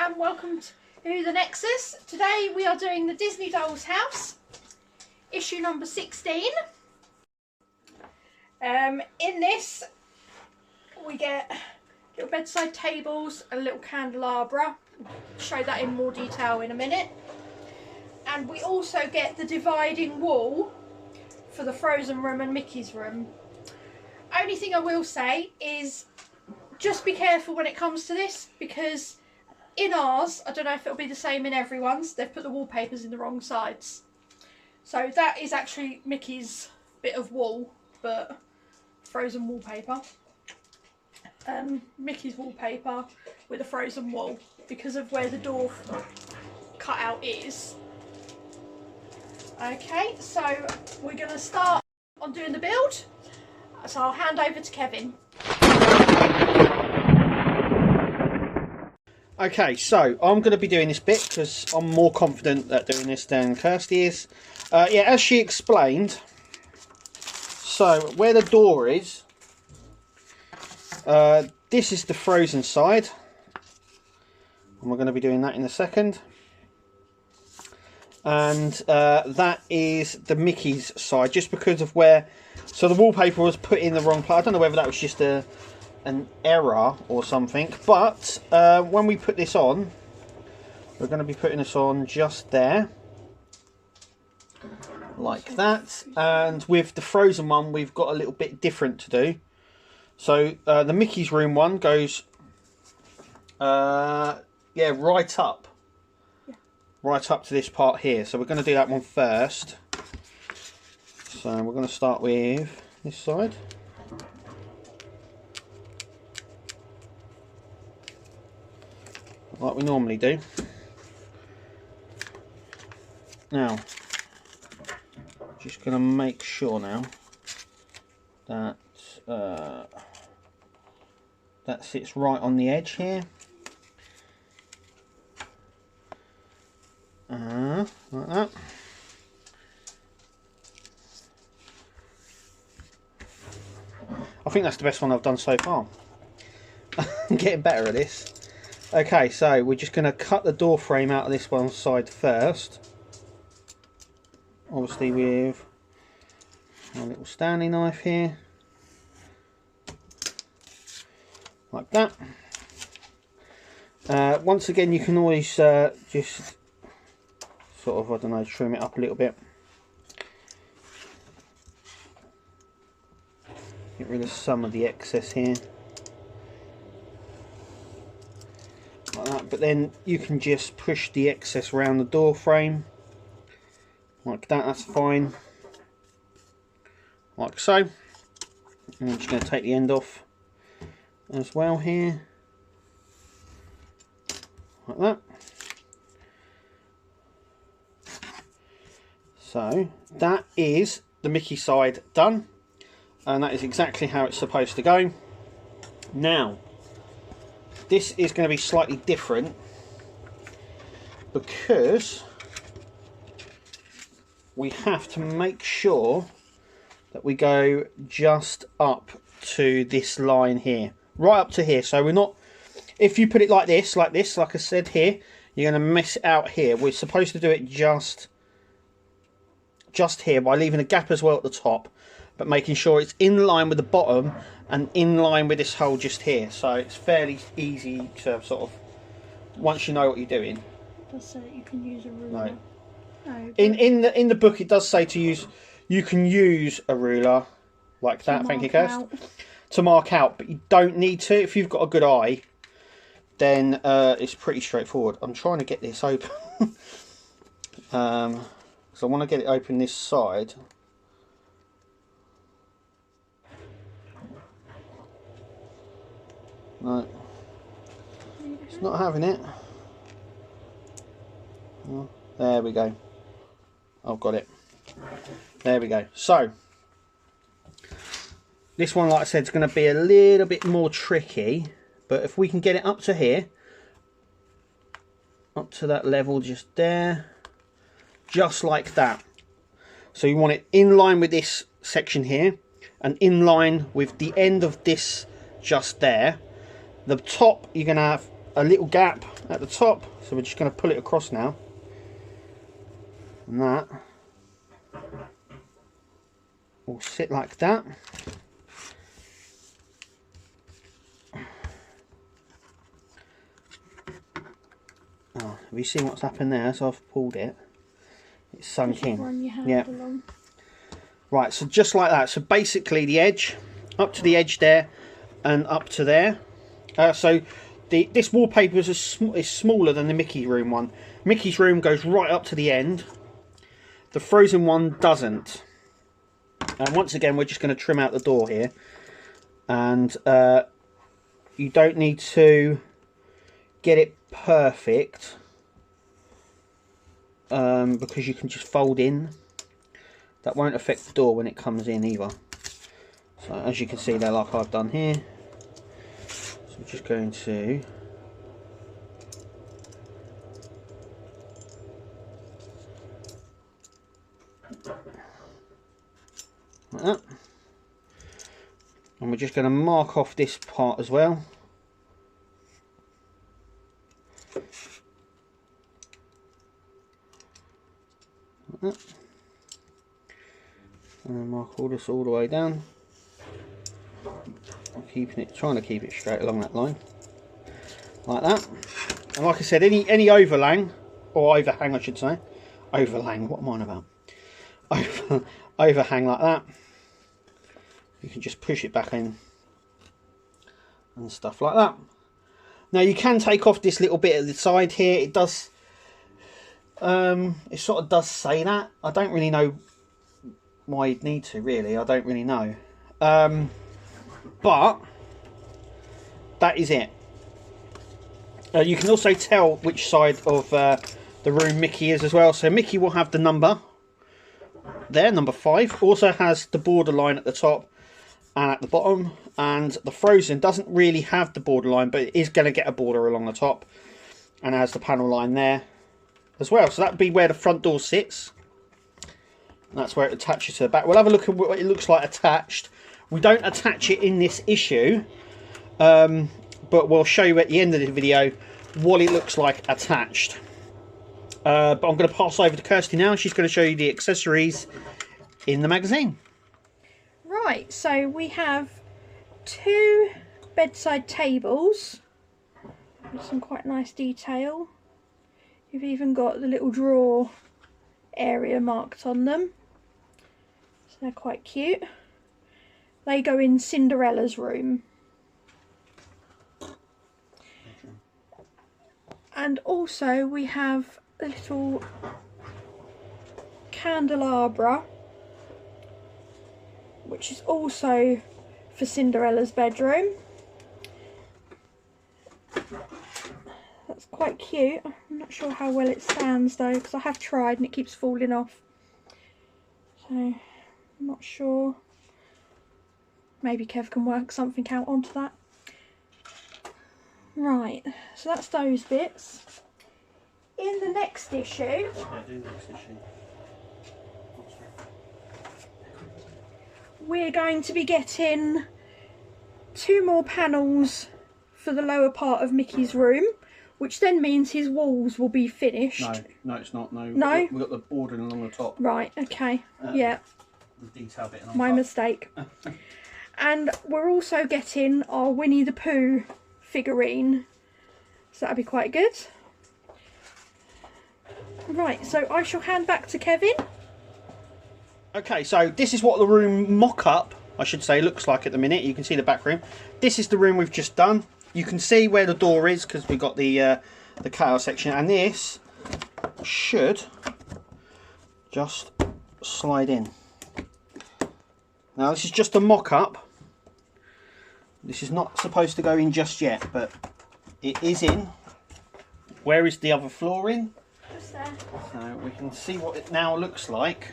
and welcome to the Nexus. Today we are doing the Disney Doll's House, issue number 16. In this we get little bedside tables and a little candelabra. I'll show that in more detail in a minute. And we also get the dividing wall for the Frozen room and Mickey's room. Only thing I will say is just be careful when it comes to this, because in ours, I don't know if it'll be the same in everyone's, they've put the wallpapers in the wrong sides. So that is actually Mickey's bit of wall, but Frozen wallpaper. Mickey's wallpaper with a Frozen wall because of where the door cutout is. Okay, so we're going to start on doing the build. So I'll hand over to Kevin. Okay, so I'm going to be doing this bit because I'm more confident at doing this than Kirsty is. Yeah, as she explained, so where the door is, this is the Frozen side. And we're going to be doing that in a second. And that is the Mickey's side, just because of where... So the wallpaper was put in the wrong place. I don't know whether that was just an error or something, but when we put this on, we're going to be putting this on just there, like that. And with the Frozen one, we've got a little bit different to do. So the Mickey's room one goes, yeah, right up to this part here. So we're going to do that one first. So we're going to start with this side. Like we normally do. Now, just going to make sure now that that sits right on the edge here. Like that. I think that's the best one I've done so far. I'm getting better at this. Okay, so we're just going to cut the door frame out of this one side first. Obviously with a little Stanley knife here. Like that. Once again, you can always just sort of, I don't know, trim it up a little bit. Get rid of some of the excess here. Like that. But then you can just push the excess around the door frame. Like that, that's fine. Like so. And I'm just going to take the end off as well here. Like that. So that is the Mickey side done, and that is exactly how it's supposed to go. Now this is going to be slightly different because we have to make sure that we go just up to this line here, right up to here. So we're not, if you put it like this, like I said here, you're going to miss it out here. We're supposed to do it just here by leaving a gap as well at the top, but making sure it's in line with the bottom and in line with this hole just here. So it's fairly easy to sort of, once you know what you're doing. It does say that you can use a ruler. No, in the book it does say to use, you can use a ruler like that, thank you Kirst, to mark out, but you don't need to. If you've got a good eye, then it's pretty straightforward. I'm trying to get this open. So I want to get it open this side. No, it's not having it. Oh, there we go. I've got it. There we go. So this one, like I said, is going to be a little bit more tricky, but if we can get it up to here, up to that level just there, just like that. So you want it in line with this section here and in line with the end of this just there. The top you're going to have a little gap at the top, so we're just going to pull it across now, and that will sit like that. Oh, have you seen what's happened there? So I've pulled it, it's sunk in. Yeah. Right, so just like that. So basically the edge, up to the edge there, and up to there. So this wallpaper is smaller than the Mickey room one. Mickey's room goes right up to the end. The Frozen one doesn't. And once again, we're just going to trim out the door here. And you don't need to get it perfect, because you can just fold in. That won't affect the door when it comes in either. So as you can see there, like I've done here. So I'm just going to like that. And we're just going to mark off this part as well. Like that. And then mark all this all the way down. I'm trying to keep it straight along that line, like that. And like I said, any overhang, or overhang I should say, overhang. What am I on about? Overhang like that. You can just push it back in and stuff like that. Now you can take off this little bit at the side here. It does. It sort of does say that. I don't really know why you'd need to, really. I don't really know, but that is it. You can also tell which side of the room Mickey is as well. So Mickey will have the number there, number 5. Also has the borderline at the top and at the bottom, and the Frozen doesn't really have the borderline, but it is going to get a border along the top and has the panel line there as well. So that would be where the front door sits. That's where it attaches to the back. We'll have a look at what it looks like attached. We don't attach it in this issue, but we'll show you at the end of the video what it looks like attached. But I'm going to pass over to Kirsty now. She's going to show you the accessories in the magazine. Right, so we have 2 bedside tables with some quite nice detail. You've even got the little drawer area marked on them. So they're quite cute. They go in Cinderella's room. And also we have a little candelabra, which is also for Cinderella's bedroom. That's quite cute. I'm not sure how well it stands though, because I have tried and it keeps falling off. So I'm not sure. Maybe Kev can work something out onto that. Right, so that's those bits. In the next issue, we're going to be getting 2 more panels for the lower part of Mickey's room, which then means his walls will be finished. No, it's not. No. No? We've got the bordering along the top. Right, okay. Yeah. The detail bit on My top. mistake. And we're also getting our Winnie the Pooh figurine. So that'll be quite good. Right, so I shall hand back to Kevin. Okay, so this is what the room mock-up, I should say, looks like at the minute. You can see the back room. This is the room we've just done. You can see where the door is because we've got the cutout section, and this should just slide in. Now this is just a mock-up. This is not supposed to go in just yet, but it is in. Where is the other flooring? Just there. So we can see what it now looks like.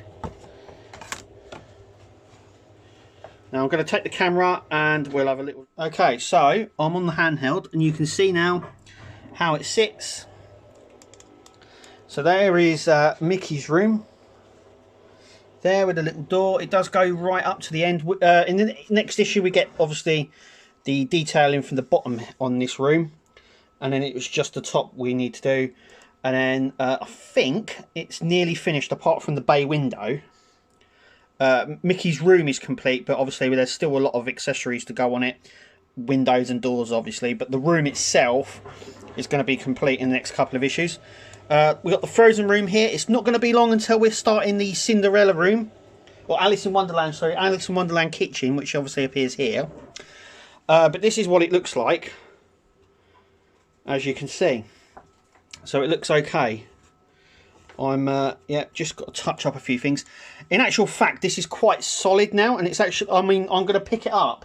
Now I'm going to take the camera and we'll have a little... Okay, so I'm on the handheld and you can see now how it sits. So there is Mickey's room. There with a little door. It does go right up to the end. In the next issue we get obviously the detailing from the bottom on this room. and then it was just the top we need to do. And then I think it's nearly finished apart from the bay window. Mickey's room is complete, but obviously there's still a lot of accessories to go on it. Windows and doors, obviously, but the room itself is going to be complete in the next couple of issues. We've got the Frozen room here. It's not going to be long until we're starting the Cinderella room. Or Alice in Wonderland, sorry. Alice in Wonderland kitchen, which obviously appears here. But this is what it looks like, as you can see. So it looks okay. I'm yeah, just got to touch up a few things. In actual fact, this is quite solid now, and it's actually, I mean, I'm going to pick it up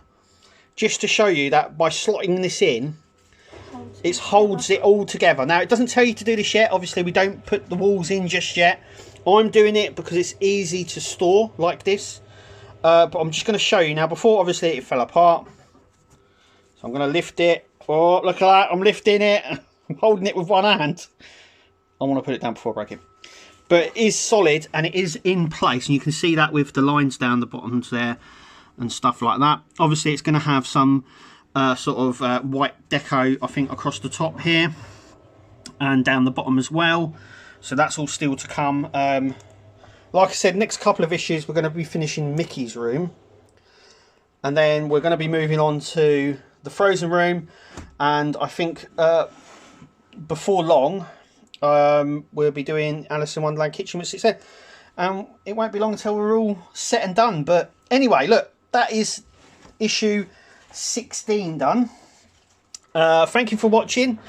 just to show you that by slotting this in, it holds it all together. Now, it doesn't tell you to do this yet. Obviously, we don't put the walls in just yet. I'm doing it because it's easy to store like this. But I'm just going to show you now. Before, obviously, it fell apart. So I'm going to lift it. Oh, look at that. I'm lifting it. I'm holding it with one hand. I want to put it down before I break it. But it is solid and it is in place. And you can see that with the lines down the bottoms there and stuff like that. Obviously, it's going to have some sort of white deco, I think, across the top here. And down the bottom as well. So that's all still to come. Like I said, next couple of issues, we're going to be finishing Mickey's room. And then we're going to be moving on to the Frozen room. And I think before long, we'll be doing Alice in Wonderland kitchen, which it said. It won't be long until we're all set and done. But anyway, look, that is issue 16 done. Thank you for watching.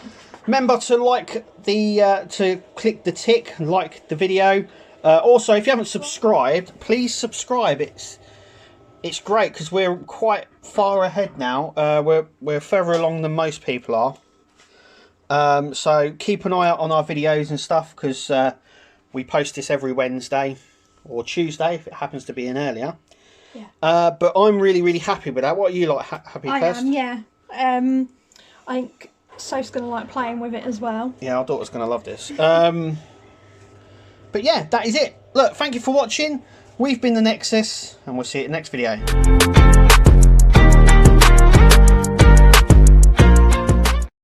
Remember to like the to click the tick and like the video. Also, if you haven't subscribed, please subscribe. It's great because we're quite far ahead now. We're further along than most people are. So keep an eye out on our videos and stuff, because we post this every Wednesday or Tuesday if it happens to be in earlier. Yeah. But I'm really happy with that. What are you like? Happy first? I am, yeah. I think Soph's going to like playing with it as well. Yeah, our daughter's going to love this. But yeah, that is it. Look, thank you for watching. We've been the Nexus, and we'll see you in the next video.